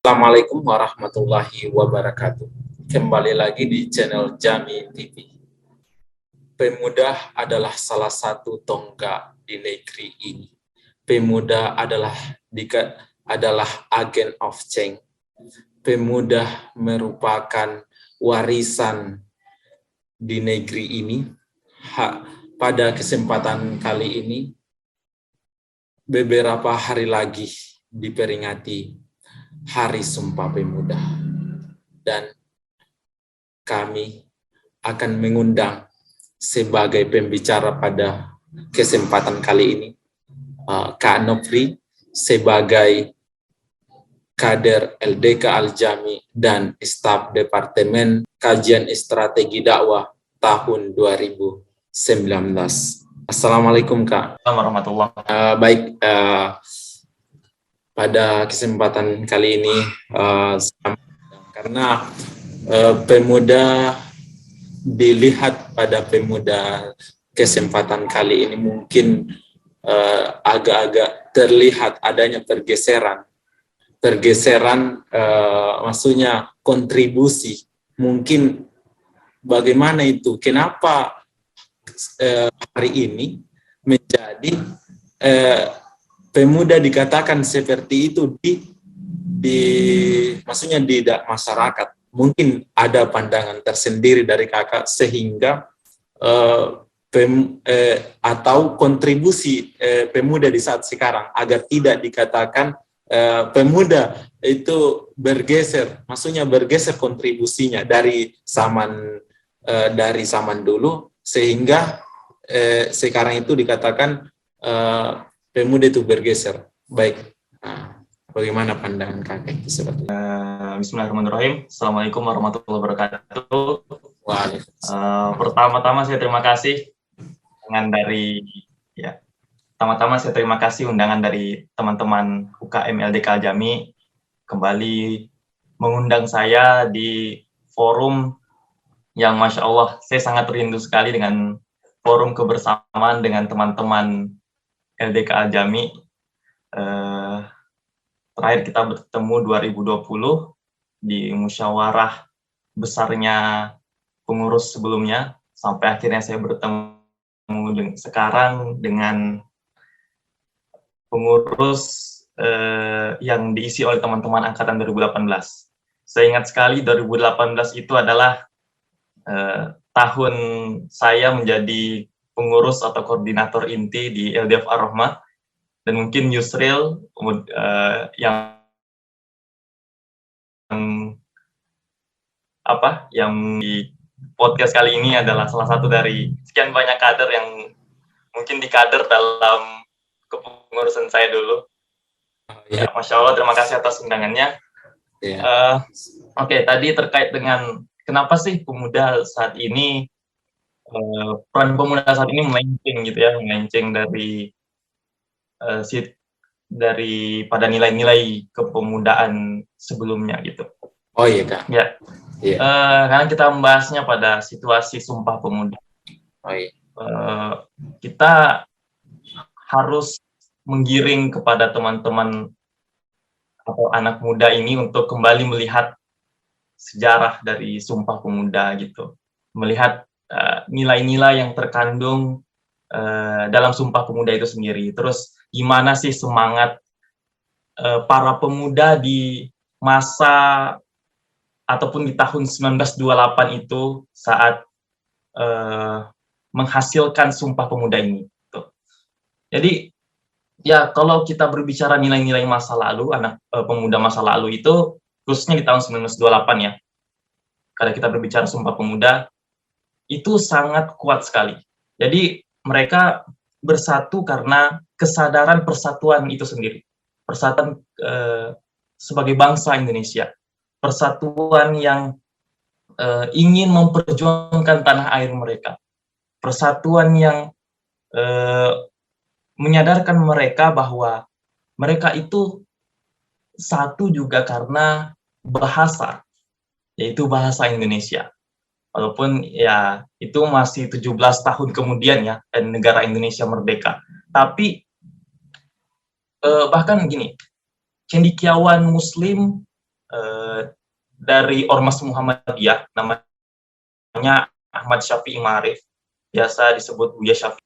Assalamualaikum warahmatullahi wabarakatuh. Kembali lagi di channel Jami TV. Pemuda adalah salah satu tonggak di negeri ini. Pemuda adalah agen of change. Pemuda merupakan warisan di negeri ini. Pada kesempatan kali ini, beberapa hari lagi diperingati Hari Sumpah Pemuda, dan kami akan mengundang sebagai pembicara pada kesempatan kali ini Kak Nofri sebagai kader LDK Al-Jami dan staf Departemen Kajian Strategi Dakwah tahun 2019. Assalamualaikum Kak. Assalamualaikum warahmatullahi Baik, pada kesempatan kali ini karena pemuda dilihat pada pemuda kesempatan kali ini mungkin agak-agak terlihat adanya pergeseran, maksudnya kontribusi. Mungkin bagaimana itu? Kenapa hari ini menjadi pemuda dikatakan seperti itu maksudnya di masyarakat? Mungkin ada pandangan tersendiri dari kakak sehingga atau kontribusi pemuda di saat sekarang agar tidak dikatakan pemuda itu bergeser, maksudnya bergeser kontribusinya dari zaman dulu sehingga sekarang itu dikatakan pemuda itu bergeser. Baik, bagaimana pandangan kakek itu seperti itu? Bismillahirrahmanirrahim. Assalamualaikum warahmatullahi wabarakatuh. Pertama-tama saya terima kasih undangan dari teman-teman UKM LDK Al-Jami kembali mengundang saya di forum yang Masya Allah, saya sangat rindu sekali dengan forum kebersamaan dengan teman-teman LDK Al-Jami. Terakhir kita bertemu 2020 di musyawarah besarnya pengurus sebelumnya, sampai akhirnya saya bertemu sekarang dengan pengurus yang diisi oleh teman-teman angkatan 2018. Saya ingat sekali 2018 itu adalah tahun saya menjadi pengurus atau koordinator inti di LDF Ar-Rahmah, dan mungkin Yusril yang di podcast kali ini adalah salah satu dari sekian banyak kader yang mungkin dikader dalam kepengurusan saya dulu. Ya, Masya Allah, terima kasih atas undangannya. Oke, tadi terkait dengan kenapa sih pemuda saat ini, peran pemuda saat ini melenceng pada nilai-nilai kepemudaan sebelumnya gitu. Oh iya Kak. Ya. Yeah. Karena kita membahasnya pada situasi Sumpah Pemuda. Oh iya. Kita harus menggiring kepada teman-teman atau anak muda ini untuk kembali melihat sejarah dari Sumpah Pemuda gitu. Melihat nilai-nilai yang terkandung dalam Sumpah Pemuda itu sendiri. Terus gimana sih semangat para pemuda di masa ataupun di tahun 1928 itu saat menghasilkan Sumpah Pemuda ini. Tuh. Jadi ya kalau kita berbicara nilai-nilai masa lalu, pemuda masa lalu itu khususnya di tahun 1928 ya. Kalau kita berbicara Sumpah Pemuda itu sangat kuat sekali. Jadi mereka bersatu karena kesadaran persatuan itu sendiri. Persatuan sebagai bangsa Indonesia. Persatuan yang ingin memperjuangkan tanah air mereka. Persatuan yang menyadarkan mereka bahwa mereka itu satu juga karena bahasa, yaitu bahasa Indonesia. Walaupun ya itu masih 17 tahun kemudian ya, dan negara Indonesia merdeka. Tapi bahkan gini, cendekiawan Muslim dari Ormas Muhammadiyah, namanya Ahmad Syafi'i Ma'arif, biasa disebut Buya Syafi'i.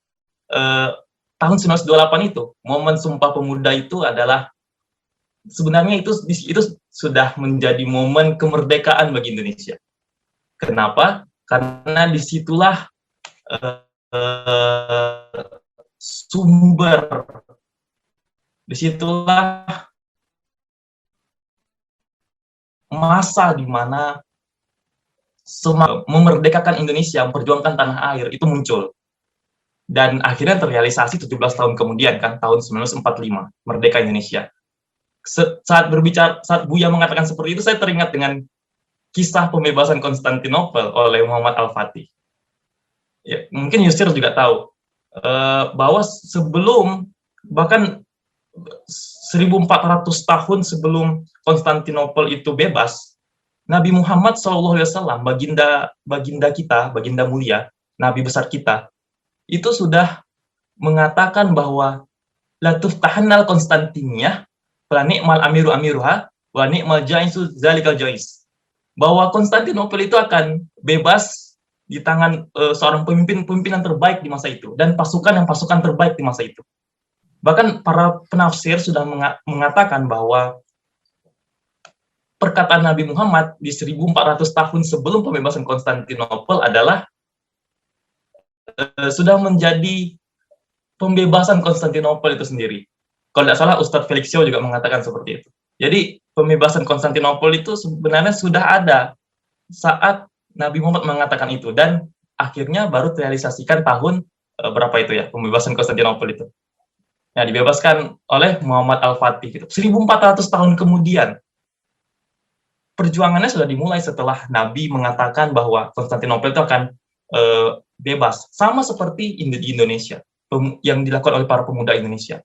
Tahun 1928 itu, momen Sumpah Pemuda itu adalah sebenarnya itu sudah menjadi momen kemerdekaan bagi Indonesia. Kenapa? Karena disitulah sumber, disitulah masa di mana memerdekakan Indonesia, memperjuangkan tanah air itu muncul. Dan akhirnya terrealisasi 17 tahun kemudian kan, tahun 1945, merdeka Indonesia. Saat Buya mengatakan seperti itu, saya teringat dengan kisah pembebasan Konstantinopel oleh Muhammad Al-Fatih. Ya, mungkin Yusir juga tahu bahwa sebelum, bahkan 1400 tahun sebelum Konstantinopel itu bebas, Nabi Muhammad SAW, baginda kita, baginda mulia, Nabi besar kita, itu sudah mengatakan bahwa la tuftahannal Konstantiniyah wa ni'mal amiru amiruha wa ni'mal jaisu zalikal jais. Bahwa Konstantinopel itu akan bebas di tangan seorang pemimpinan terbaik di masa itu, dan pasukan terbaik di masa itu. Bahkan para penafsir sudah mengatakan bahwa perkataan Nabi Muhammad di 1400 tahun sebelum pembebasan Konstantinopel adalah sudah menjadi pembebasan Konstantinopel itu sendiri. Kalau tidak salah, Ustadz Felixio juga mengatakan seperti itu. Jadi, pembebasan Konstantinopel itu sebenarnya sudah ada saat Nabi Muhammad mengatakan itu, dan akhirnya baru terrealisasikan tahun berapa itu ya, pembebasan Konstantinopel itu. Nah, dibebaskan oleh Muhammad Al-Fatih. Gitu. 1400 tahun kemudian, perjuangannya sudah dimulai setelah Nabi mengatakan bahwa Konstantinopel itu akan bebas. Sama seperti di Indonesia, yang dilakukan oleh para pemuda Indonesia.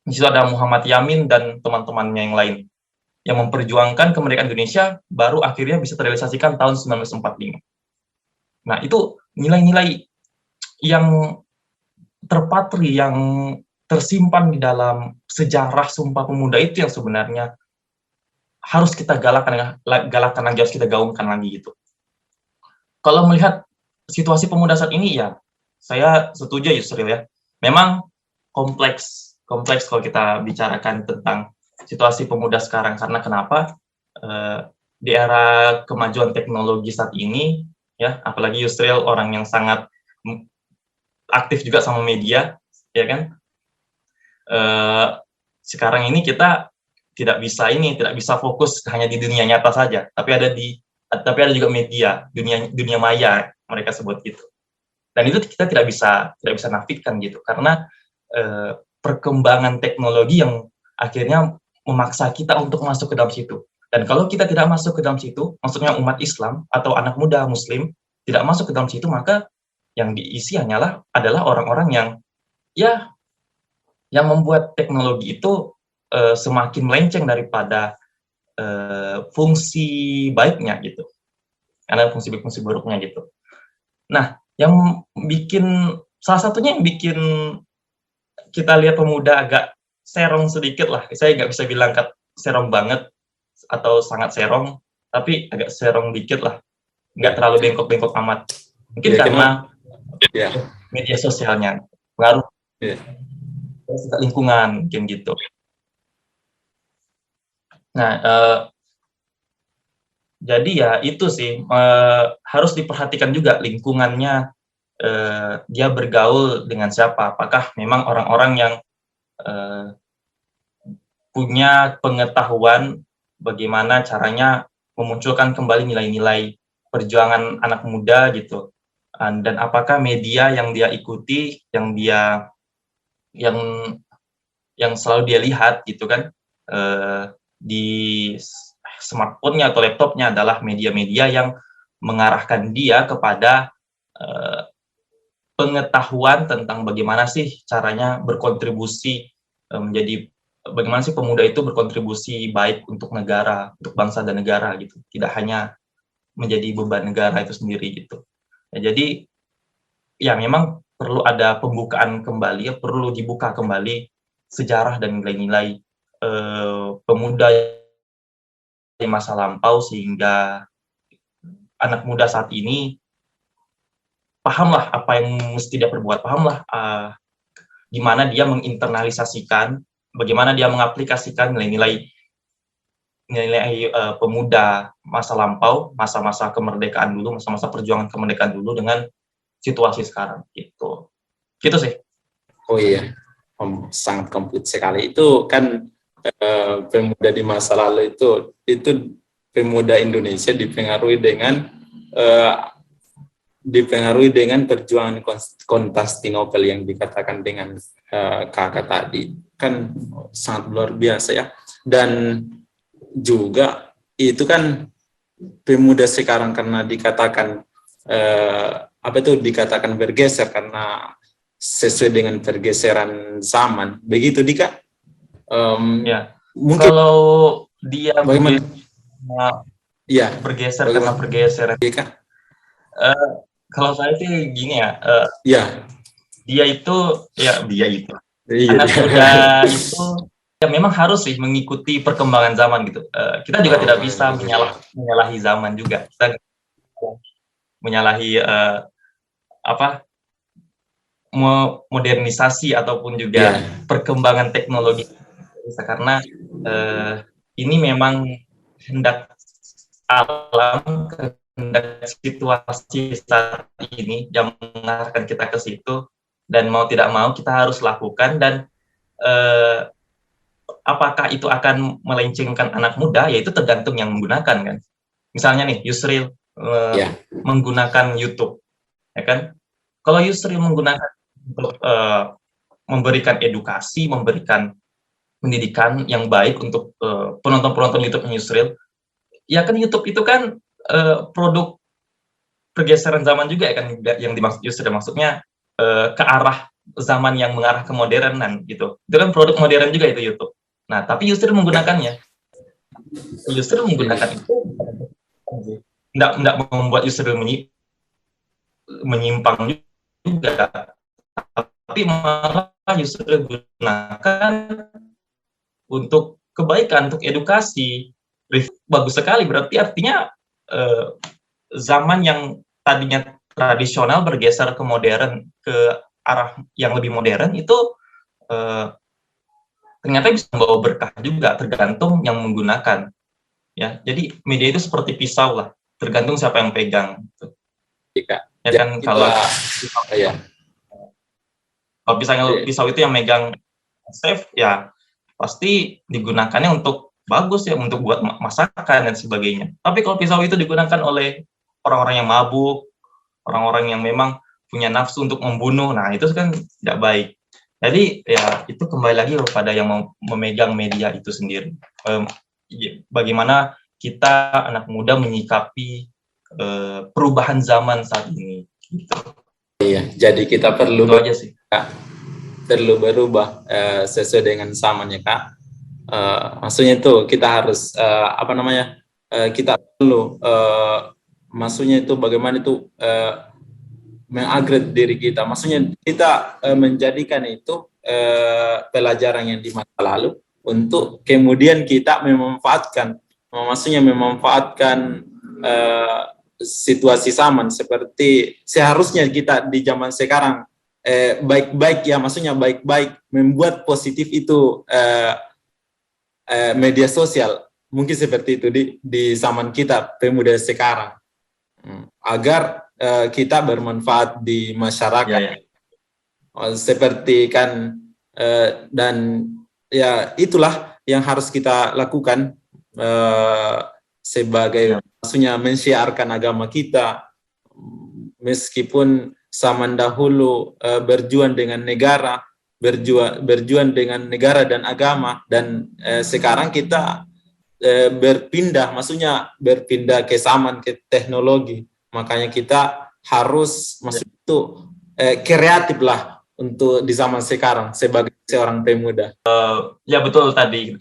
Di situ ada Muhammad Yamin dan teman-temannya yang lain, yang memperjuangkan kemerdekaan Indonesia, baru akhirnya bisa terrealisasikan tahun 1945. Nah, itu nilai-nilai yang terpatri, yang tersimpan di dalam sejarah Sumpah Pemuda itu yang sebenarnya harus kita galakan lagi, harus kita gaungkan lagi gitu. Kalau melihat situasi pemuda saat ini, ya saya setuju Yusril ya. Memang kompleks kalau kita bicarakan tentang situasi pemuda sekarang. Karena kenapa? Di era kemajuan teknologi saat ini, ya, apalagi Yusril orang yang sangat aktif juga sama media, ya kan? Sekarang ini kita tidak bisa fokus hanya di dunia nyata saja, tapi ada juga media, dunia maya mereka sebut gitu. Dan itu kita tidak bisa nafikan gitu, karena perkembangan teknologi yang akhirnya memaksa kita untuk masuk ke dalam situ. Dan kalau kita tidak masuk ke dalam situ, maksudnya umat Islam atau anak muda Muslim tidak masuk ke dalam situ, maka yang diisi adalah orang-orang yang membuat teknologi itu semakin melenceng daripada fungsi baiknya gitu. Karena fungsi buruknya gitu. Nah, salah satunya yang bikin kita lihat pemuda agak serong sedikit lah. Saya nggak bisa bilang serong banget atau sangat serong, tapi agak serong dikit lah. Nggak terlalu bengkok-bengkok amat. Mungkin karena media sosialnya pengaruh lingkungan, mungkin gitu. Nah, jadi ya itu sih, harus diperhatikan juga lingkungannya, dia bergaul dengan siapa. Apakah memang orang-orang yang punya pengetahuan bagaimana caranya memunculkan kembali nilai-nilai perjuangan anak muda gitu. Dan apakah media yang dia ikuti, yang selalu dia lihat gitu kan, di smartphone-nya atau laptopnya adalah media-media yang mengarahkan dia kepada pengetahuan tentang bagaimana sih caranya berkontribusi bagaimana sih pemuda itu berkontribusi baik untuk negara, untuk bangsa dan negara gitu. Tidak hanya menjadi beban negara itu sendiri gitu. Ya, jadi ya memang perlu ada pembukaan kembali, ya perlu dibuka kembali sejarah dan nilai-nilai pemuda masa lampau sehingga anak muda saat ini pahamlah apa yang mesti dia perbuat, pahamlah gimana dia menginternalisasikan, bagaimana dia mengaplikasikan nilai-nilai pemuda masa lampau, masa-masa kemerdekaan dulu, masa-masa perjuangan kemerdekaan dulu dengan situasi sekarang gitu. Gitu sih. Oh iya, sangat komplit sekali. Itu kan pemuda di masa lalu itu pemuda Indonesia dipengaruhi dengan perjuangan Konstantinopel yang dikatakan dengan kakak tadi, kan sangat luar biasa ya. Dan juga itu kan pemuda sekarang karena dikatakan dikatakan bergeser karena sesuai dengan pergeseran zaman, begitu Dika? Ya. Mungkin kalau dia bagaimana? Bergeser karena pergeseran. Dika? Kalau saya sih gini ya. Dia itu anak muda itu ya memang harus sih mengikuti perkembangan zaman gitu. Kita juga tidak bisa menyalahi zaman juga. Kita menyalahi modernisasi ataupun juga perkembangan teknologi, karena ini memang hendak alam, hendak situasi saat ini yang mengarahkan kita ke situ, dan mau tidak mau kita harus lakukan. Dan apakah itu akan melencengkan anak muda, yaitu tergantung yang menggunakan kan. Misalnya nih Yusril menggunakan YouTube, ya kan? Kalau Yusril menggunakan untuk memberikan edukasi, memberikan pendidikan yang baik untuk penonton-penonton YouTube Yusril, ya kan YouTube itu kan produk pergeseran zaman juga ya kan, yang dimaksud Yusril, maksudnya ke arah zaman yang mengarah ke modernan gitu. Itu kan produk modern juga itu YouTube. Nah, tapi Yusril menggunakannya. Yusril menggunakan itu tidak membuat Yusril menyimpang juga, tapi malah Yusril gunakan untuk kebaikan, untuk edukasi. Bagus sekali, berarti artinya zaman yang tadinya tradisional bergeser ke modern, ke arah yang lebih modern itu ternyata bisa membawa berkah juga, tergantung yang menggunakan. Ya, jadi media itu seperti pisau lah, tergantung siapa yang pegang. Ya kan, kalau pisau itu yang megang chef, ya pasti digunakannya untuk bagus ya, untuk buat masakan dan sebagainya. Tapi kalau pisau itu digunakan oleh orang-orang yang mabuk, orang-orang yang memang punya nafsu untuk membunuh, nah itu kan tidak baik. Jadi ya itu kembali lagi kepada yang memegang media itu sendiri. Bagaimana kita anak muda menyikapi perubahan zaman saat ini. Gitu. Iya, jadi kita perlu aja sih. Perlu berubah sesuai dengan zamannya Kak. Maksudnya itu kita harus kita perlu maksudnya itu bagaimana itu mengupgrade diri kita. Maksudnya kita menjadikan itu pelajaran yang di masa lalu untuk kemudian kita memanfaatkan situasi zaman seperti seharusnya kita di zaman sekarang baik-baik ya, maksudnya baik-baik membuat positif itu media sosial, mungkin seperti itu di zaman kita pemuda sekarang, agar kita bermanfaat di masyarakat. Seperti kan dan ya itulah yang harus kita lakukan sebagai maksudnya mensiarkan agama kita, meskipun zaman dahulu berjuang dengan negara, berjuang dengan negara dan agama, dan sekarang kita berpindah ke zaman, ke teknologi. Makanya kita harus kreatif lah untuk di zaman sekarang sebagai seorang pemuda. Ya betul, tadi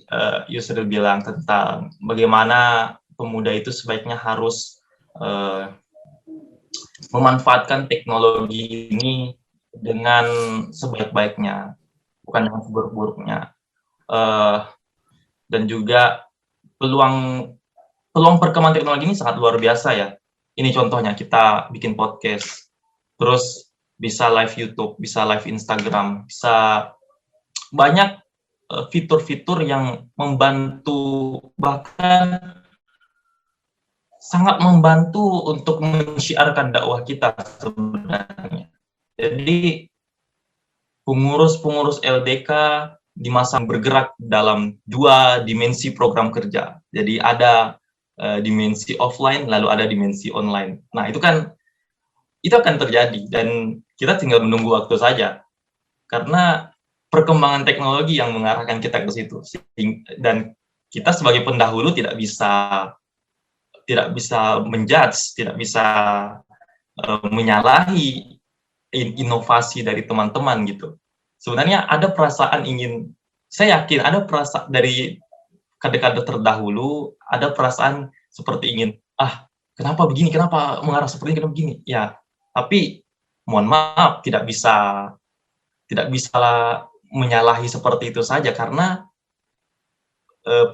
Yusril bilang tentang bagaimana pemuda itu sebaiknya harus memanfaatkan teknologi ini dengan sebaik-baiknya, bukan dengan seburuk-buruknya. Dan juga peluang peluang perkembangan teknologi ini sangat luar biasa ya. Ini contohnya kita bikin podcast, terus bisa live YouTube, bisa live Instagram, bisa banyak fitur-fitur yang membantu, bahkan sangat membantu untuk mensyiarkan dakwah kita sebenarnya. Jadi pengurus-pengurus LDK di masa bergerak dalam 2 dimensi program kerja. Jadi ada dimensi offline, lalu ada dimensi online. Nah, itu akan terjadi dan kita tinggal menunggu waktu saja. Karena perkembangan teknologi yang mengarahkan kita ke situ. Dan kita sebagai pendahulu tidak bisa menjudge, tidak bisa menyalahi inovasi dari teman-teman gitu. Sebenarnya ada perasaan saya yakin ada perasaan dari kader-kader terdahulu, ada perasaan seperti ingin, kenapa begini, kenapa mengarah seperti ini, kenapa begini? Ya, tapi mohon maaf, tidak bisa menyalahi seperti itu saja, karena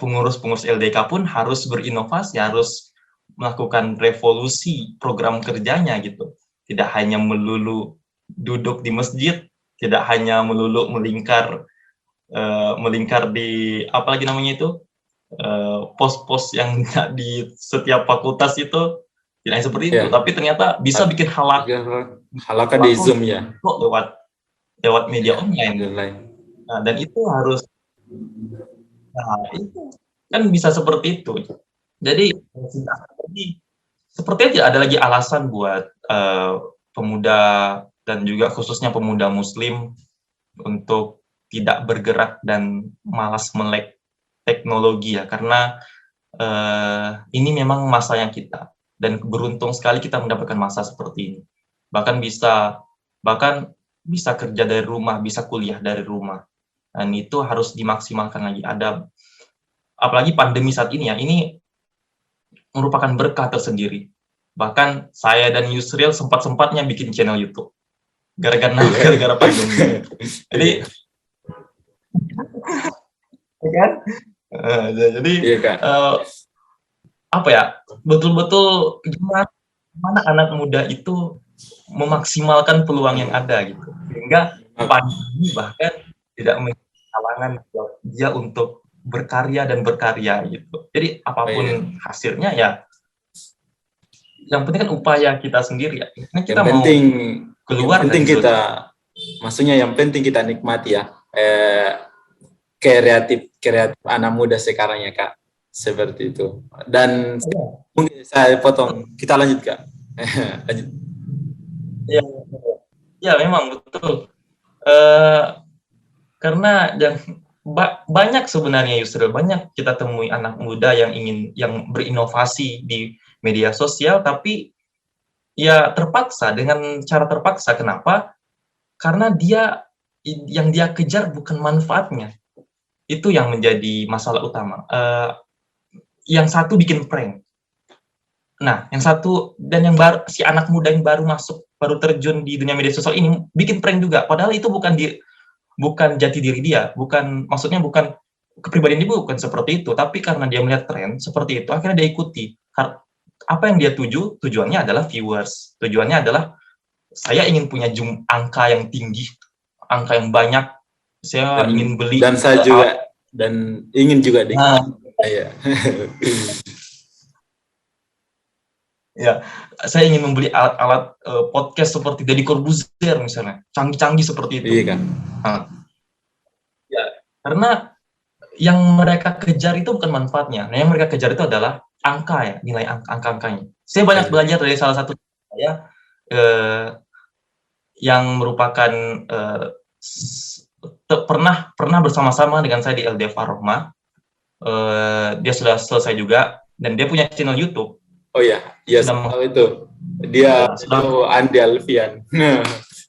pengurus-pengurus LDK pun harus berinovasi, harus melakukan revolusi program kerjanya gitu. Tidak hanya melulu duduk di masjid, tidak hanya melulu melingkar di apalagi namanya itu pos-pos yang di setiap fakultas itu, tidak hanya seperti itu, tapi ternyata bisa bikin halaka di Zoom ya, lewat media online. Nah, dan itu harus, itu kan bisa seperti itu. Jadi sepertinya tidak ada lagi alasan buat pemuda dan juga khususnya pemuda Muslim untuk tidak bergerak dan malas melek teknologi ya, karena ini memang masanya kita, dan beruntung sekali kita mendapatkan masa seperti ini. Bahkan bisa kerja dari rumah, bisa kuliah dari rumah, dan itu harus dimaksimalkan lagi. Apalagi pandemi saat ini ya, ini merupakan berkah tersendiri. Bahkan saya dan Yusril sempat-sempatnya bikin channel YouTube gara-gara pandemi. Jadi kan? Jadi apa ya? Betul-betul gimana anak muda itu memaksimalkan peluang yang ada gitu, sehingga pandemi bahkan tidak menjadi halangan buat dia untuk berkarya gitu. Jadi apapun hasilnya ya, yang penting kan upaya kita sendiri ya. Kita yang penting keluar yang penting kita, maksudnya yang penting kita nikmati ya kreatif anak muda sekarang ya Kak, seperti itu. Dan mungkin saya potong, kita lanjut Kak. Lanjut. Ya memang betul. Karena banyak sebenarnya Yusril, banyak kita temui anak muda yang berinovasi di media sosial, tapi ya terpaksa, dengan cara terpaksa. Kenapa? Karena yang dia kejar bukan manfaatnya. Itu yang menjadi masalah utama. Yang satu bikin prank. Nah, yang satu, dan yang baru, si anak muda yang baru terjun di dunia media sosial ini bikin prank juga. Padahal itu bukan jati diri dia, maksudnya bukan kepribadian dia, bukan seperti itu, tapi karena dia melihat tren seperti itu, akhirnya dia ikuti. Apa yang dia tujuannya adalah viewers, tujuannya adalah saya ingin punya angka yang tinggi, angka yang banyak, saya ingin beli, dan saya juga dan ingin juga saya. Ya, saya ingin membeli alat podcast seperti Deddy Corbuzier misalnya, canggih-canggih seperti itu. Iya kan? Ya, karena yang mereka kejar itu bukan manfaatnya. Nah, yang mereka kejar itu adalah angka ya, nilai angka-angkanya. Saya banyak belajar dari salah satu saya yang merupakan pernah bersama-sama dengan saya di LDF Ar-Rahmah. Dia sudah selesai juga dan dia punya channel YouTube. Oh ya, itu. Dia itu Andi Alfian.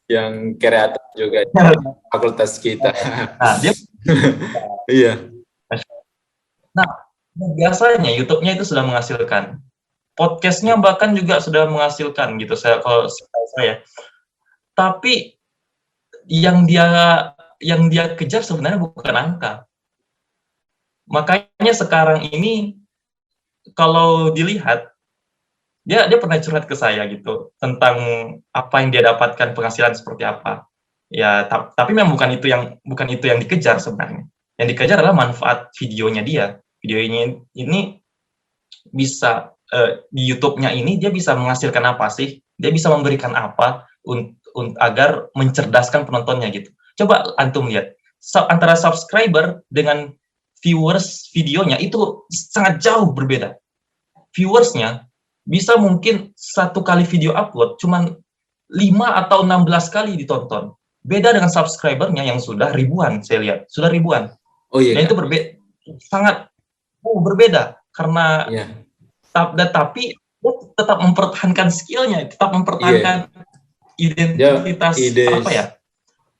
Yang kreatif juga di fakultas kita. Nah, dia iya. Nah, biasanya YouTube-nya itu sudah menghasilkan. Podcast-nya bahkan juga sudah menghasilkan gitu, kalau saya. Tapi yang dia kejar sebenarnya bukan angka. Makanya sekarang ini kalau dilihat dia pernah curhat ke saya gitu tentang apa yang dia dapatkan, penghasilan seperti apa. Ya, tapi memang bukan itu yang dikejar sebenarnya. Yang dikejar adalah manfaat videonya dia. Videonya ini bisa di YouTube-nya ini dia bisa menghasilkan apa sih? Dia bisa memberikan apa agar mencerdaskan penontonnya gitu. Coba antum lihat antara subscriber dengan viewers videonya itu sangat jauh berbeda. Viewersnya bisa mungkin satu kali video upload cuman 5 atau 16 kali ditonton. Beda dengan subscribernya yang sudah ribuan, saya lihat. Sudah ribuan. Oh iya, Dan Kak. itu sangat berbeda. Karena Iya. tapi tetap mempertahankan skillnya, tetap mempertahankan identitas apa ya?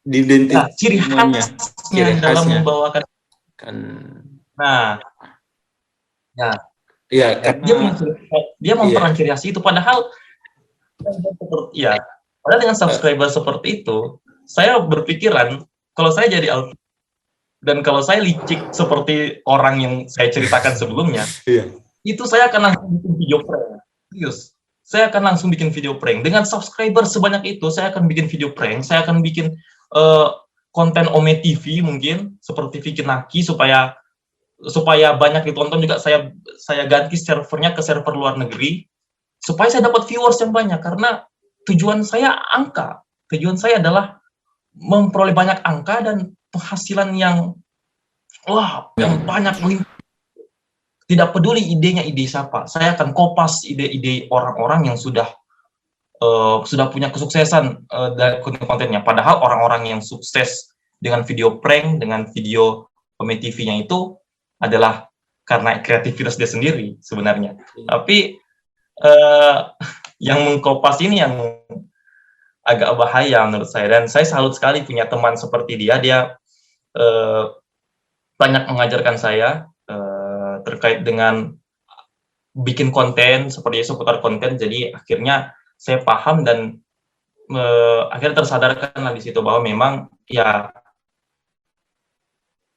Identitas ciri khasnya dalam membawakan. Nah, ya. Iya, karena dia memperan ciri khas itu. Padahal dengan subscriber seperti itu, saya berpikiran kalau saya jadi Alfi dan kalau saya licik seperti orang yang saya ceritakan sebelumnya, itu saya akan langsung bikin video prank. Serius, saya akan langsung bikin video prank. Dengan subscriber sebanyak itu, saya akan bikin video prank. Saya akan bikin konten Ome TV mungkin seperti Vicky Naki supaya banyak ditonton juga. Saya ganti servernya ke server luar negeri supaya saya dapat viewers yang banyak, karena tujuan saya angka. Tujuan saya adalah memperoleh banyak angka dan penghasilan yang banyak. Tidak peduli idenya ide siapa, saya akan kopas ide-ide orang-orang yang sudah punya kesuksesan dari konten-kontennya. Padahal orang-orang yang sukses dengan video prank, dengan video Ome TV-nya itu adalah karena kreativitas dia sendiri sebenarnya. Tapi yang mengkopas ini yang agak bahaya menurut saya, dan saya salut sekali punya teman seperti dia. Dia banyak mengajarkan saya terkait dengan bikin konten seperti seputar konten. Jadi akhirnya saya paham dan akhirnya tersadarkan di situ bahwa memang ya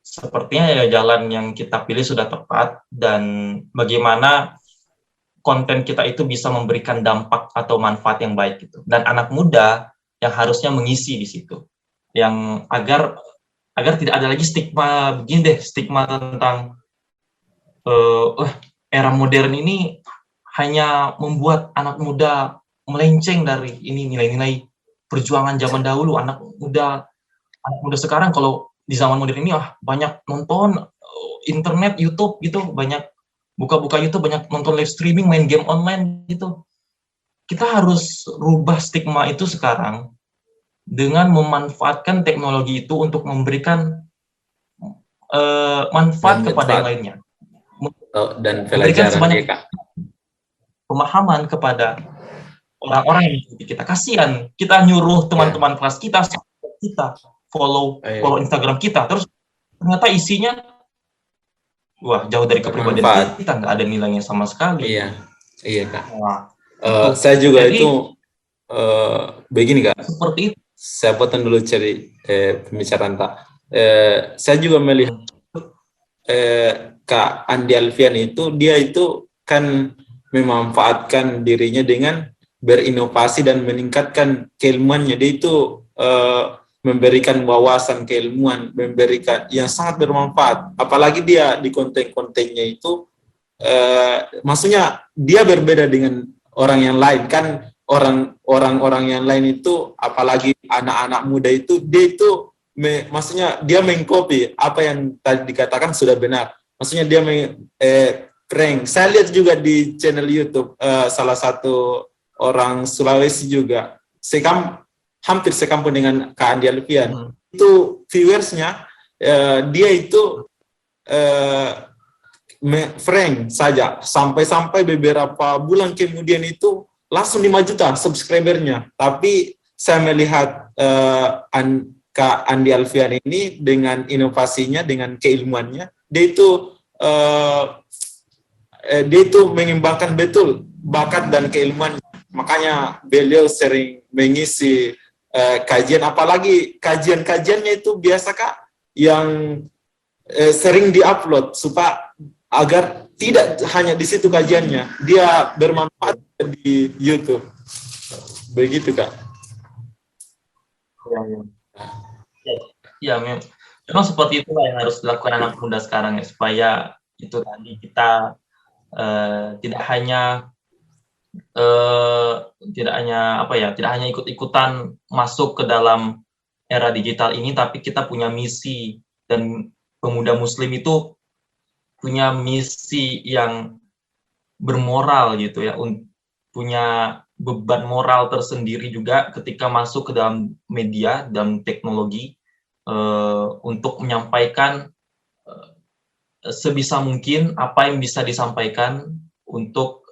sepertinya ya jalan yang kita pilih sudah tepat, dan bagaimana konten kita itu bisa memberikan dampak atau manfaat yang baik gitu. Dan anak muda yang harusnya mengisi di situ, yang agar tidak ada lagi stigma tentang era modern ini hanya membuat anak muda melenceng dari ini nilai-nilai perjuangan zaman dahulu. Anak muda sekarang kalau di zaman modern ini banyak nonton internet, YouTube gitu, banyak buka YouTube, banyak nonton live streaming, main game online gitu. Kita harus rubah stigma itu sekarang dengan memanfaatkan teknologi itu untuk memberikan manfaat kepada yang lainnya. Dan pelajaran pemahaman kepada orang-orang yang mengikuti kita. Kasihan kita nyuruh teman-teman kelas kita follow Instagram kita, terus ternyata isinya jauh dari kepribadian kita, nggak ada nilainya sama sekali. Iya Kak. Saya juga itu begini Kak. Seperti itu. Saya potong dulu pembicaraan Kak. Saya juga melihat Kak Andi Alfian itu, dia itu kan memanfaatkan dirinya dengan berinovasi dan meningkatkan keilmuannya. Dia itu memberikan wawasan keilmuan, memberikan yang sangat bermanfaat. Apalagi dia di konten-kontennya itu, maksudnya dia berbeda dengan orang yang lain. Kan orang-orang yang lain itu, apalagi anak-anak muda itu, dia itu maksudnya dia mengcopy apa yang tadi dikatakan sudah benar. Maksudnya dia prank. Saya lihat juga di channel YouTube salah satu orang Sulawesi juga, hampir sekampung dengan Kak Andi Alfian. Itu viewersnya dia itu prank saja, sampai beberapa bulan kemudian itu langsung 5 juta subscribernya. Tapi saya melihat Kak Andi Alfian ini dengan inovasinya, dengan keilmuannya, dia itu mengembangkan betul bakat dan keilmuan. Makanya beliau sering mengisi kajian, apalagi kajian-kajiannya itu biasa Kak yang sering diupload supaya agar tidak hanya di situ kajiannya, dia bermanfaat di YouTube. Begitu, Kak. Ya, ya. Ya, memang seperti itulah yang harus dilakukan anak muda sekarang ya, supaya itu tadi kita tidak hanya tidak hanya ikut-ikutan masuk ke dalam era digital ini, tapi kita punya misi, dan pemuda Muslim itu punya misi yang bermoral gitu ya, punya beban moral tersendiri juga ketika masuk ke dalam media dan teknologi, untuk menyampaikan sebisa mungkin apa yang bisa disampaikan untuk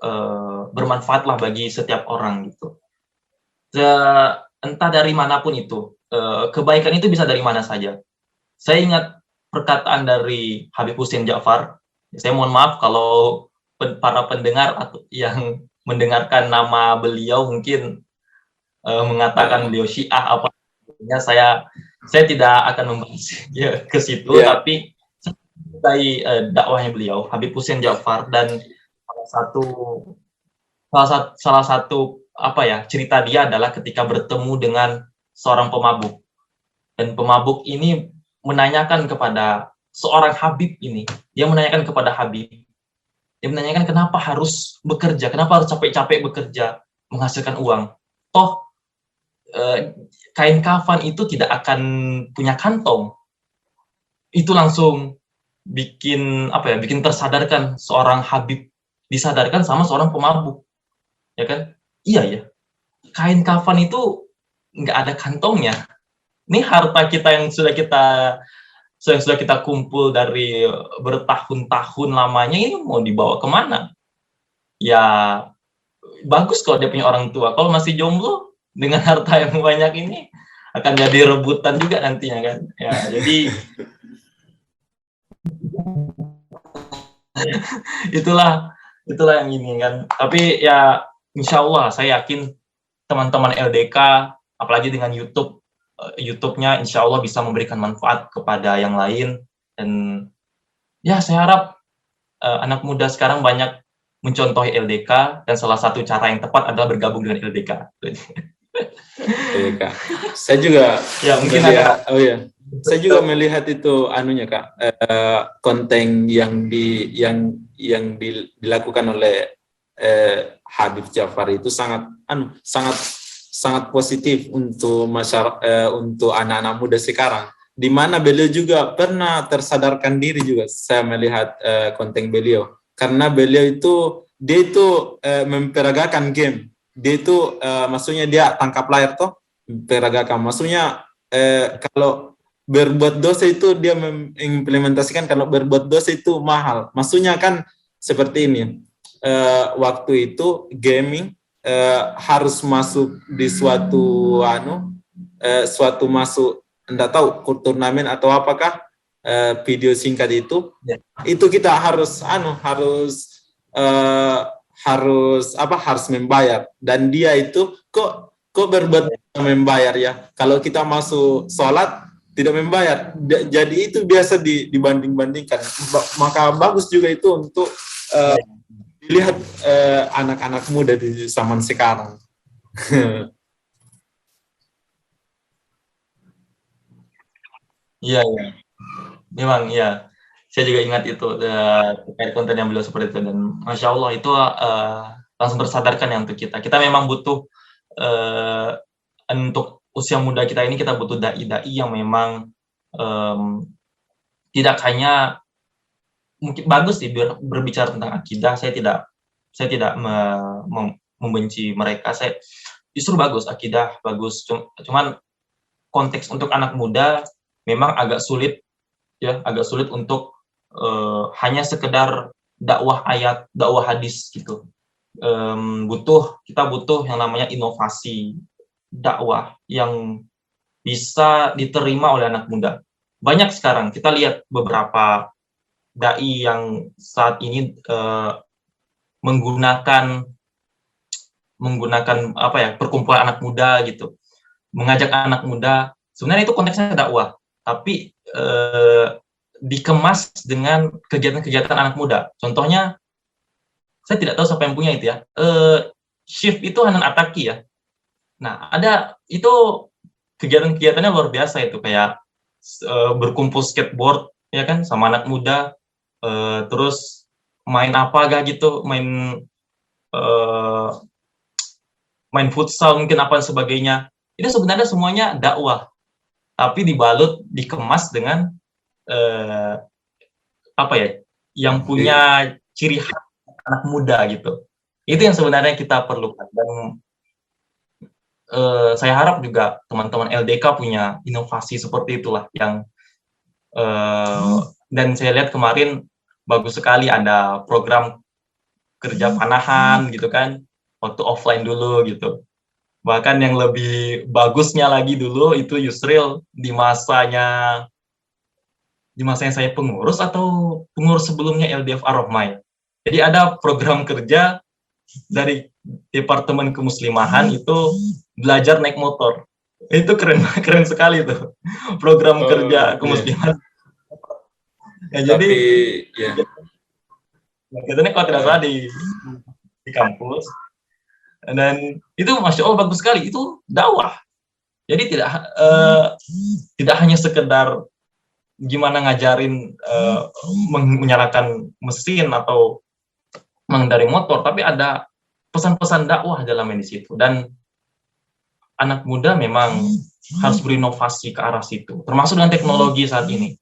bermanfaatlah bagi setiap orang gitu. Entah dari manapun itu, kebaikan itu bisa dari mana saja. Saya ingat perkataan dari Habib Hussein Ja'far. Saya mohon maaf kalau para pendengar atau yang mendengarkan nama beliau mungkin mengatakan beliau Syiah apa, saya tidak akan membahas ya, ke situ, tapi dari dakwahnya beliau Habib Hussein Ja'far, dan salah satu cerita dia adalah ketika bertemu dengan seorang pemabuk, dan pemabuk ini menanyakan kepada seorang Habib ini, dia menanyakan kenapa harus bekerja, kenapa harus capek-capek bekerja menghasilkan uang, toh kain kafan itu tidak akan punya kantong. Itu langsung bikin tersadarkan seorang Habib, disadarkan sama seorang pemabuk, ya kan? Iya ya, kain kafan itu nggak ada kantongnya. Ini harta kita yang sudah kita kumpul dari bertahun-tahun lamanya, ini mau dibawa kemana? Ya bagus kalau dia punya orang tua. Kalau masih jomblo dengan harta yang banyak ini akan jadi rebutan juga nantinya kan. Ya, jadi itulah yang ini kan. Tapi ya insya Allah saya yakin teman-teman LDK, apalagi dengan YouTube-nya insya Allah bisa memberikan manfaat kepada yang lain. Dan ya saya harap anak muda sekarang banyak mencontohi LDK, dan salah satu cara yang tepat adalah bergabung dengan LDK. Kak. Saya juga mungkin melihat, saya juga melihat itu Kak, konten yang dilakukan oleh Habib Ja'far itu sangat positif untuk untuk anak-anak muda sekarang, di mana beliau juga pernah tersadarkan diri juga. Saya melihat konten beliau, karena beliau itu memperagakan game. Dia itu maksudnya dia tangkap layar toh, peragakan. Maksudnya kalau berbuat dosa itu dia mengimplementasikan kalau berbuat dosa itu mahal. Maksudnya kan seperti ini. Waktu itu gaming harus masuk di suatu masuk, enggak tahu turnamen atau apakah, video singkat itu. Itu kita harus harus membayar, dan dia itu kok berbuat membayar ya. Kalau kita masuk sholat tidak membayar, jadi itu biasa dibanding-bandingkan. Maka bagus juga itu untuk dilihat anak-anak muda di zaman sekarang. Iya, memang ya. Saya juga ingat itu terkait konten yang beliau seperti itu, dan masya Allah itu langsung tersadarkan ya untuk kita. Kita memang butuh untuk usia muda kita ini, kita butuh dai-dai yang memang tidak hanya mungkin bagus sih berbicara tentang akidah. Saya tidak membenci mereka. Saya justru bagus, akidah bagus. Cuman konteks untuk anak muda memang agak sulit untuk hanya sekedar dakwah ayat, dakwah hadis gitu. Kita butuh yang namanya inovasi dakwah yang bisa diterima oleh anak muda. Banyak sekarang kita lihat beberapa dai yang saat ini menggunakan perkumpulan anak muda gitu, mengajak anak muda. Sebenarnya itu konteksnya dakwah, tapi dikemas dengan kegiatan-kegiatan anak muda. Contohnya, saya tidak tahu siapa yang punya itu ya. Shift itu Hanan Ataki ya. Nah, ada itu kegiatan-kegiatannya luar biasa itu, kayak berkumpul skateboard ya kan sama anak muda, terus main apa gak gitu, main futsal mungkin apa dan sebagainya. Itu sebenarnya semuanya dakwah, tapi dibalut, dikemas dengan apa ya, yang punya ciri khas anak muda gitu. Itu yang sebenarnya kita perlukan. Dan saya harap juga teman-teman LDK punya inovasi seperti itulah yang dan saya lihat kemarin bagus sekali ada program kerja panahan gitu kan, waktu offline dulu gitu. Bahkan yang lebih bagusnya lagi dulu itu Yusril di masanya saya pengurus atau pengurus sebelumnya LDF Ar-Rahmah. Jadi ada program kerja dari Departemen Kemuslimahan itu belajar naik motor. Itu keren sekali tuh program kerja kemuslimahan. Ya, jadi ya. Kegiatannya kalau tidak salah di kampus, dan itu masya Allah bagus sekali, itu dakwah. Jadi tidak hanya sekedar gimana ngajarin menyalakan mesin atau mengendarai motor, tapi ada pesan-pesan dakwah dalam di situ. Dan anak muda memang harus berinovasi ke arah situ, termasuk dengan teknologi saat ini.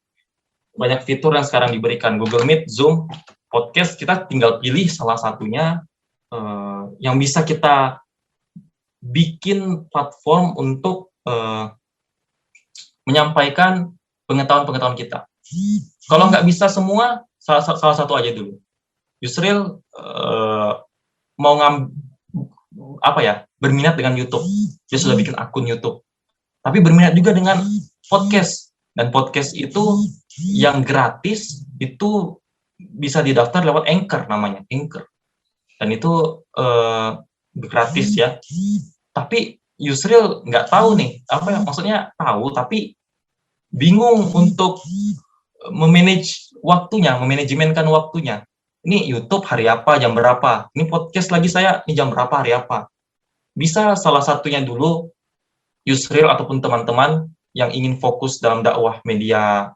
Banyak fitur yang sekarang diberikan, Google Meet, Zoom, podcast, kita tinggal pilih salah satunya yang bisa kita bikin platform untuk menyampaikan pengetahuan-pengetahuan kita. Kalau nggak bisa semua, salah satu aja dulu. Yusril mau berminat dengan YouTube, dia sudah bikin akun YouTube. Tapi berminat juga dengan podcast, dan podcast itu yang gratis itu bisa didaftar lewat Anchor, namanya Anchor, dan itu gratis ya. Tapi Yusril nggak tahu nih maksudnya tahu tapi bingung untuk memanajemenkan waktunya. Ini YouTube hari apa, jam berapa, ini podcast lagi saya ini jam berapa, hari apa. Bisa salah satunya dulu Yusril ataupun teman-teman yang ingin fokus dalam dakwah media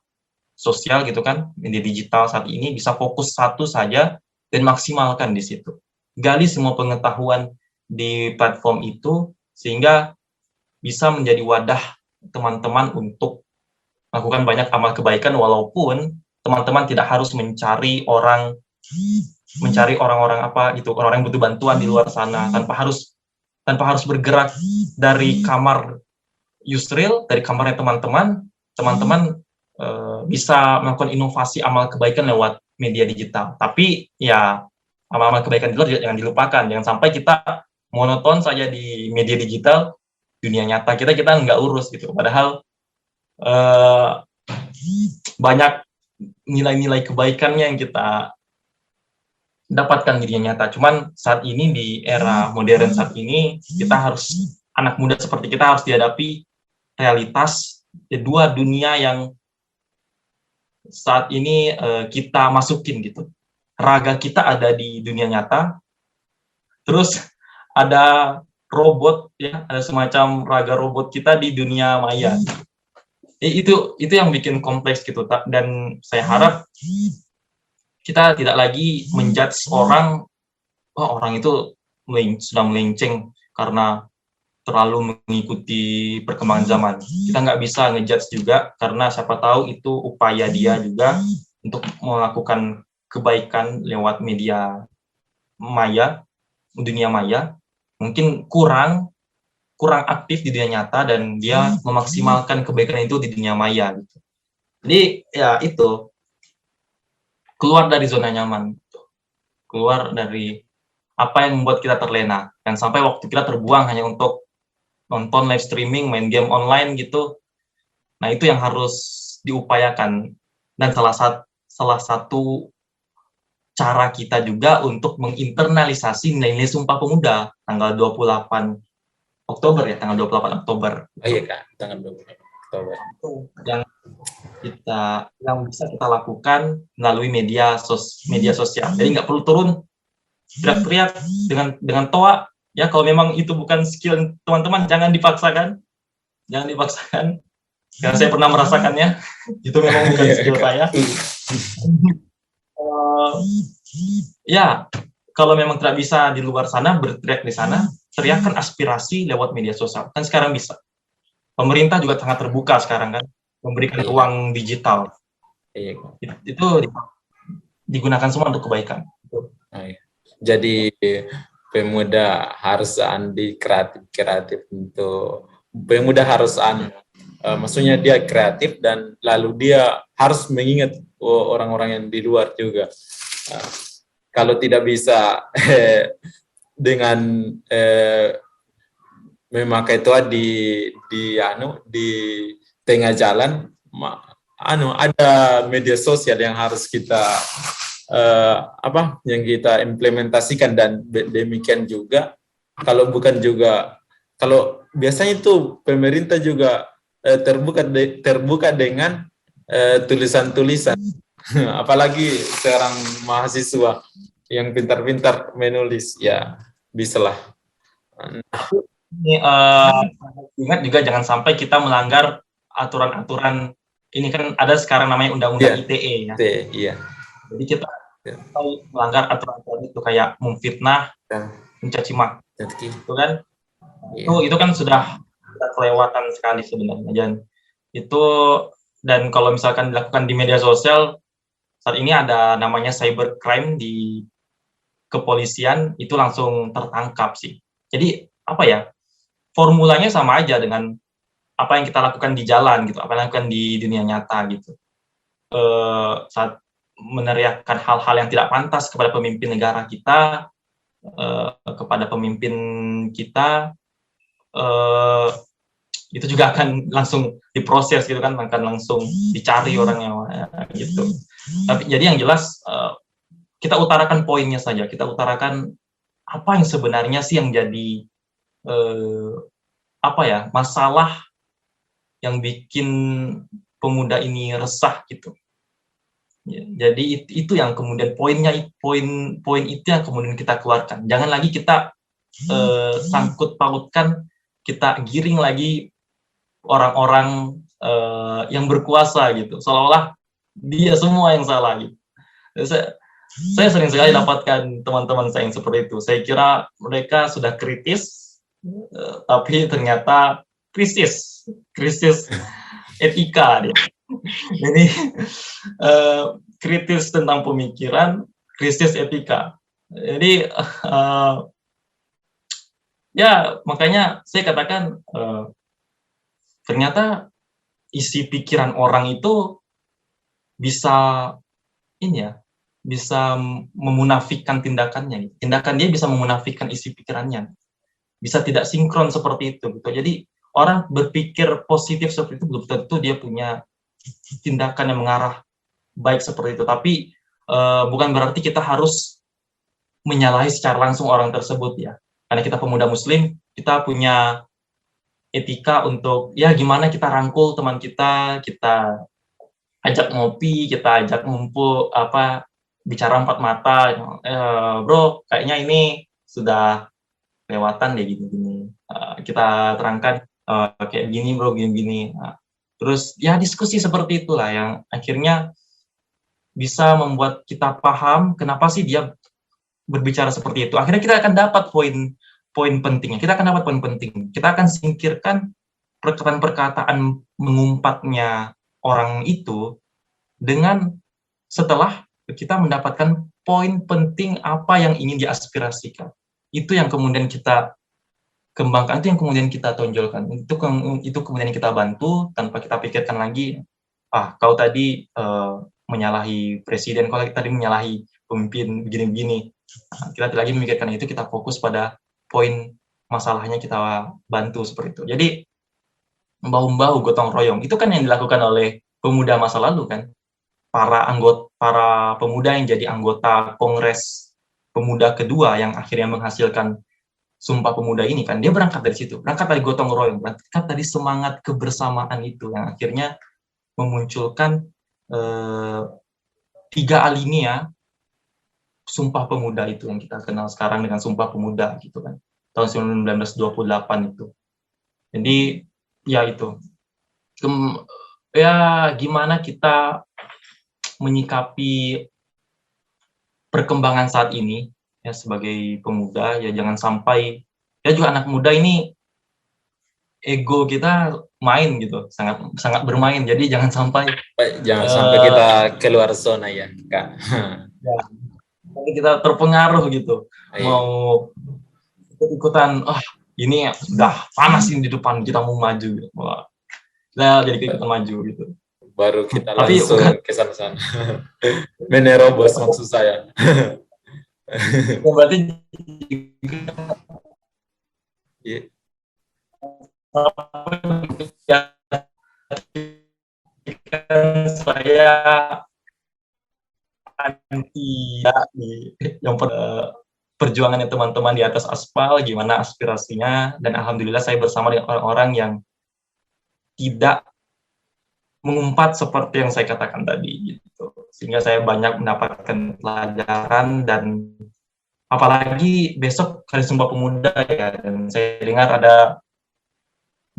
sosial gitu kan, media digital saat ini, bisa fokus satu saja dan maksimalkan di situ. Gali semua pengetahuan di platform itu sehingga bisa menjadi wadah teman-teman untuk melakukan banyak amal kebaikan, walaupun teman-teman tidak harus mencari orang-orang orang yang butuh bantuan di luar sana, tanpa harus bergerak dari kamar Yusril, dari kamarnya teman-teman bisa melakukan inovasi amal kebaikan lewat media digital. Tapi ya amal-amal kebaikan di luar jangan dilupakan, jangan sampai kita monoton saja di media digital, dunia nyata kita nggak urus gitu. Padahal banyak nilai-nilai kebaikannya yang kita dapatkan di dunia nyata. Cuman saat ini di era modern saat ini, anak muda seperti kita harus dihadapi realitas dua dunia yang saat ini kita masukin gitu. Raga kita ada di dunia nyata, terus ada robot ya, ada semacam raga robot kita di dunia maya. Itu yang bikin kompleks gitu. Dan saya harap kita tidak lagi menjudge orang itu sudah melenceng karena terlalu mengikuti perkembangan zaman. Kita nggak bisa ngejudge juga, karena siapa tahu itu upaya dia juga untuk melakukan kebaikan lewat media maya, dunia maya, mungkin kurang aktif di dunia nyata, dan dia memaksimalkan kebaikan itu di dunia maya gitu. Jadi ya itu, keluar dari zona nyaman, keluar dari apa yang membuat kita terlena, dan sampai waktu kita terbuang hanya untuk nonton live streaming, main game online gitu. Nah, itu yang harus diupayakan. Dan salah satu cara kita juga untuk menginternalisasi nilai-nilai Sumpah Pemuda tanggal 28 Oktober ya, tanggal 28 Oktober. Iya Kak, tanggal 28. Oktober. yang bisa kita lakukan melalui media sosial. Jadi nggak perlu turun teriak-teriak dengan toa. Ya kalau memang itu bukan skill teman-teman, jangan dipaksakan. Karena saya pernah merasakannya. Itu memang bukan skill saya. Ya, kalau memang tidak bisa di luar sana, berteriak di sana, teriakkan aspirasi lewat media sosial. Kan sekarang bisa. Pemerintah juga sangat terbuka sekarang kan, memberikan ruang digital. Itu digunakan semua untuk kebaikan. Jadi pemuda harus kreatif untuk pemuda harus maksudnya dia kreatif dan lalu dia harus mengingat orang-orang yang di luar juga. Kalau tidak bisa dengan memakai toa di tengah jalan, ada media sosial yang harus kita yang kita implementasikan, dan demikian juga kalau biasanya itu pemerintah juga terbuka dengan tulisan-tulisan apalagi sekarang mahasiswa yang pintar-pintar menulis, ya bisalah. Ingat juga jangan sampai kita melanggar aturan-aturan. Ini kan ada sekarang namanya Undang-Undang ITE ya. Iya. Jadi kita melanggar aturan itu kayak memfitnah, mencaci maki, itu kan, itu kan sudah kelewatan sekali sebenarnya. Dan kalau misalkan dilakukan di media sosial, saat ini ada namanya cybercrime di kepolisian, itu langsung tertangkap sih. Jadi apa ya? Formulanya sama aja dengan apa yang kita lakukan di jalan gitu, apa yang lakukan di dunia nyata gitu. Saat meneriakkan hal-hal yang tidak pantas kepada pemimpin negara kita, kepada pemimpin kita, itu juga akan langsung diproses gitu kan, akan langsung dicari orangnya gitu. Tapi jadi yang jelas kita utarakan poinnya saja, kita utarakan apa yang sebenarnya sih yang jadi masalah yang bikin pemuda ini resah gitu. Jadi itu yang kemudian poin itu yang kemudian kita keluarkan. Jangan lagi kita sangkut pautkan, kita giring lagi orang-orang yang berkuasa gitu, seolah-olah dia semua yang salah gitu. Saya sering sekali dapatkan teman-teman saya yang seperti itu. Saya kira mereka sudah kritis, tapi ternyata krisis etika dia. Jadi kritis tentang pemikiran, krisis etika. Jadi ya makanya saya katakan ternyata isi pikiran orang itu bisa bisa memunafikkan tindakannya. Tindakan dia bisa memunafikkan isi pikirannya. Bisa tidak sinkron seperti itu gitu. Jadi orang berpikir positif seperti itu belum tentu dia punya tindakan yang mengarah baik seperti itu. Tapi bukan berarti kita harus menyalahi secara langsung orang tersebut ya. Karena kita pemuda muslim, kita punya etika untuk ya gimana kita rangkul teman kita ajak ngopi, kita ajak ngumpul bicara empat mata, bro kayaknya ini sudah kelewatan deh gini-gini. Kita terangkan kayak gini bro, gini-gini. Terus ya diskusi seperti itulah yang akhirnya bisa membuat kita paham kenapa sih dia berbicara seperti itu. Akhirnya kita akan dapat poin pentingnya. Kita akan dapat poin penting. Kita akan singkirkan perkataan-perkataan mengumpatnya orang itu dengan setelah kita mendapatkan poin penting apa yang ingin diaspirasikan. Itu yang kemudian kita kembangkan, itu yang kemudian kita tonjolkan, itu kemudian kita bantu tanpa kita pikirkan lagi, kau tadi menyalahi presiden, kau tadi menyalahi pemimpin begini-begini. Kita tidak lagi memikirkan itu, kita fokus pada poin masalahnya, kita bantu seperti itu. Jadi bahu-bahu gotong royong, itu kan yang dilakukan oleh pemuda masa lalu kan. Para pemuda yang jadi anggota Kongres Pemuda kedua yang akhirnya menghasilkan Sumpah Pemuda ini kan, dia berangkat dari situ, berangkat dari gotong royong, berangkat dari semangat kebersamaan itu yang akhirnya memunculkan 3 alinea Sumpah Pemuda itu yang kita kenal sekarang dengan Sumpah Pemuda gitu kan, tahun 1928 itu. Jadi ya itu, ya gimana kita menyikapi perkembangan saat ini ya sebagai pemuda, ya jangan sampai, ya juga anak muda ini ego kita main gitu, sangat bermain, jadi jangan sampai kita keluar zona ya Kak. Ya, kita terpengaruh gitu, mau ikutan, ini sudah panas ini di depan, kita mau maju gitu. Wah, kita jadi ikutan maju gitu. Baru kita langsung ke sana-sana. Menerobos maksud saya. Berarti saya anti yang perjuangannya teman-teman di atas aspal, gimana aspirasinya, dan alhamdulillah saya bersama dengan orang-orang yang tidak mengumpat seperti yang saya katakan tadi gitu, sehingga saya banyak mendapatkan pelajaran. Dan apalagi besok Hari Sumpah Pemuda ya, dan saya dengar ada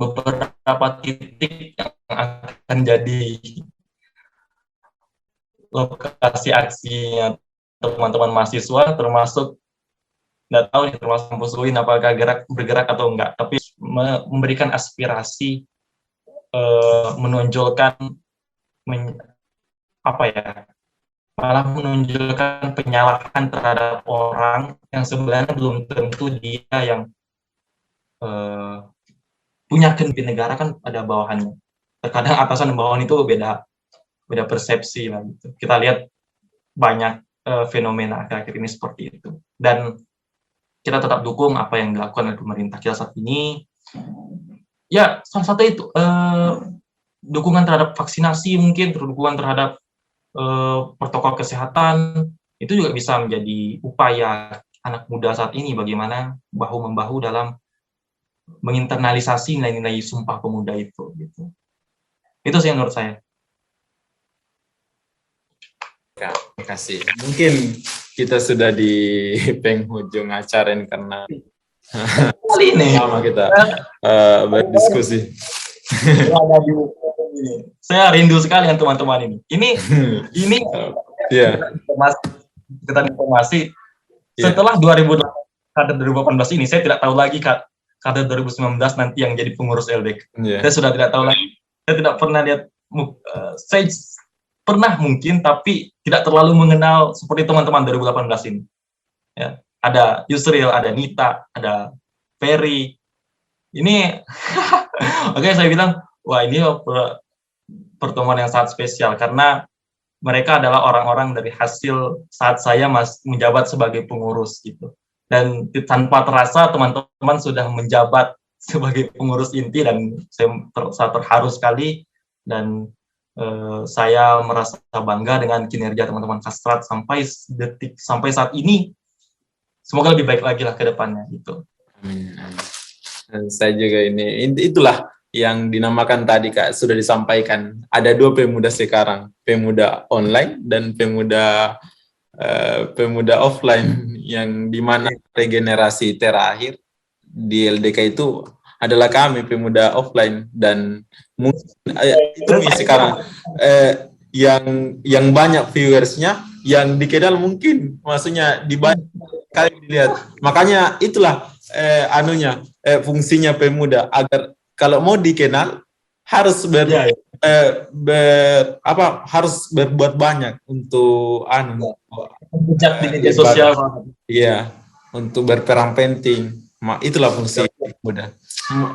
beberapa titik yang akan jadi lokasi aksinya teman-teman mahasiswa, termasuk nggak tahu nih, termasuk kampus UIN apakah bergerak atau enggak, tapi memberikan aspirasi, menonjolkan malah menonjolkan penyalahan terhadap orang yang sebenarnya belum tentu dia yang punya kendali. Negara kan ada bawahannya, terkadang atasan dan bawahan itu beda persepsi lah gitu. Kita lihat banyak fenomena akhir-akhir ini seperti itu, dan kita tetap dukung apa yang dilakukan oleh pemerintah kita saat ini. Ya, salah satu itu dukungan terhadap vaksinasi, mungkin dukungan terhadap protokol kesehatan, itu juga bisa menjadi upaya anak muda saat ini bagaimana bahu-membahu dalam menginternalisasi nilai-nilai Sumpah Pemuda itu gitu. Itu sih menurut saya. Terima kasih. Mungkin kita sudah di penghujung acara ini karena kali ini lama kita berdiskusi. Saya rindu sekali dengan teman-teman ini. Ini kita informasi setelah 2018 ini, saya tidak tahu lagi kader 2019 nanti yang jadi pengurus LDK. Saya sudah tidak tahu lagi. Saya tidak pernah lihat. Saya pernah mungkin, tapi tidak terlalu mengenal seperti teman-teman 2018 ini. Ya, ada Yusril, ada Nita, ada Ferry. Ini, oke, saya bilang, wah ini pertemuan yang sangat spesial karena mereka adalah orang-orang dari hasil saat saya menjabat sebagai pengurus gitu. Dan tanpa terasa teman-teman sudah menjabat sebagai pengurus inti, dan saya terharu sekali, dan saya merasa bangga dengan kinerja teman-teman Kastrat sampai saat ini. Semoga lebih baik lagi lah ke depannya gitu. Amin. Saya juga itulah yang dinamakan tadi Kak, sudah disampaikan. Ada 2 pemuda sekarang, pemuda online dan pemuda offline, yang dimana regenerasi terakhir di LDK itu adalah kami pemuda offline. Dan mungkin itu sekarang yang banyak viewersnya, yang dikenal mungkin maksudnya di banyak kali dilihat. Makanya itulah fungsinya pemuda, agar kalau mau dikenal harus harus berbuat banyak untuk di media sosial. Iya, untuk berperan penting. Itulah fungsi pemuda.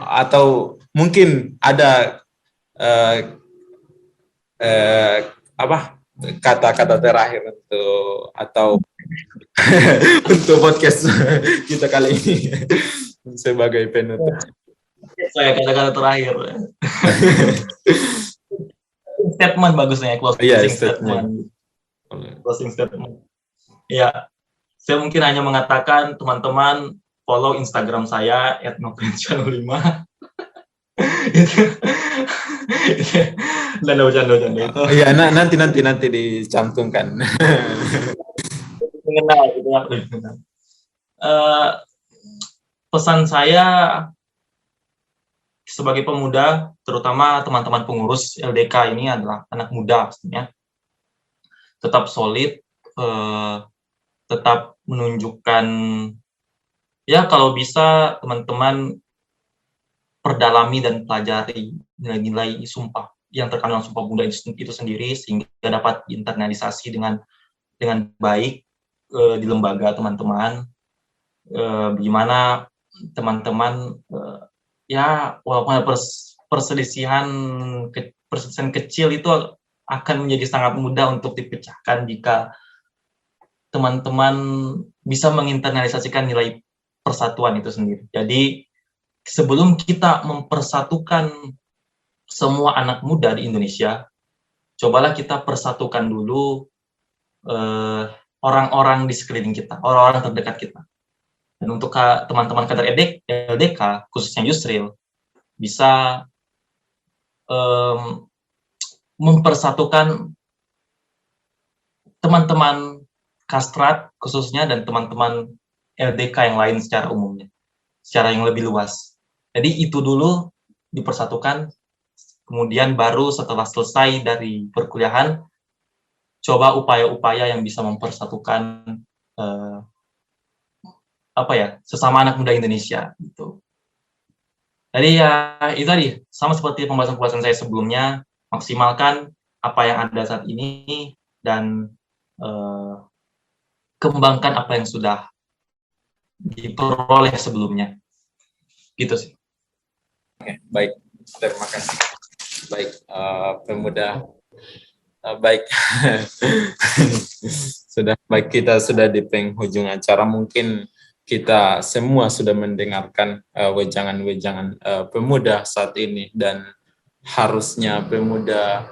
Atau mungkin ada kata-kata terakhir untuk podcast kita kali ini sebagai penutup. Saya kata-kata terakhir. Statement bagusnya, closing statement. Closing statement. Ya, saya mungkin hanya mengatakan teman-teman, follow Instagram saya @novensyah05. Itu bercanda itu Iya, nanti dicantumkan. mengenal gitu ya. Pesan saya sebagai pemuda, terutama teman-teman pengurus LDK ini adalah anak muda pastinya. Tetap solid, tetap menunjukkan, ya kalau bisa teman-teman perdalami dan pelajari nilai-nilai sumpah yang terkandung dalam Sumpah Pemuda itu sendiri, sehingga dapat diinternalisasi dengan baik di lembaga teman-teman. Gimana teman-teman ya walaupun ada perselisihan kecil itu akan menjadi sangat mudah untuk dipecahkan jika teman-teman bisa menginternalisasikan nilai persatuan itu sendiri. Jadi sebelum kita mempersatukan semua anak muda di Indonesia, cobalah kita persatukan dulu orang-orang di sekeliling kita, orang-orang terdekat kita. Dan untuk teman-teman kader LDK, khususnya Yusril, bisa mempersatukan teman-teman Kastrat khususnya dan teman-teman LDK yang lain secara umumnya, secara yang lebih luas. Jadi itu dulu dipersatukan, kemudian baru setelah selesai dari perkuliahan, coba upaya-upaya yang bisa mempersatukan sesama anak muda Indonesia gitu. Jadi ya itu tadi, sama seperti pembahasan-pembahasan saya sebelumnya, maksimalkan apa yang ada saat ini dan kembangkan apa yang sudah diperoleh sebelumnya. Gitu sih. Oke, baik. Terima kasih. Baik, pemuda. Baik. Kita sudah di penghujung acara. Mungkin kita semua sudah mendengarkan wejangan-wejangan pemuda saat ini, dan harusnya pemuda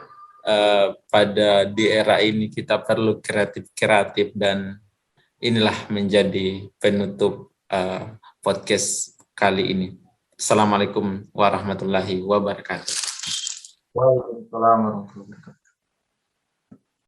pada di era ini kita perlu kreatif, dan inilah menjadi penutup podcast kali ini. Assalamualaikum warahmatullahi wabarakatuh. Waalaikumsalam warahmatullahi wabarakatuh.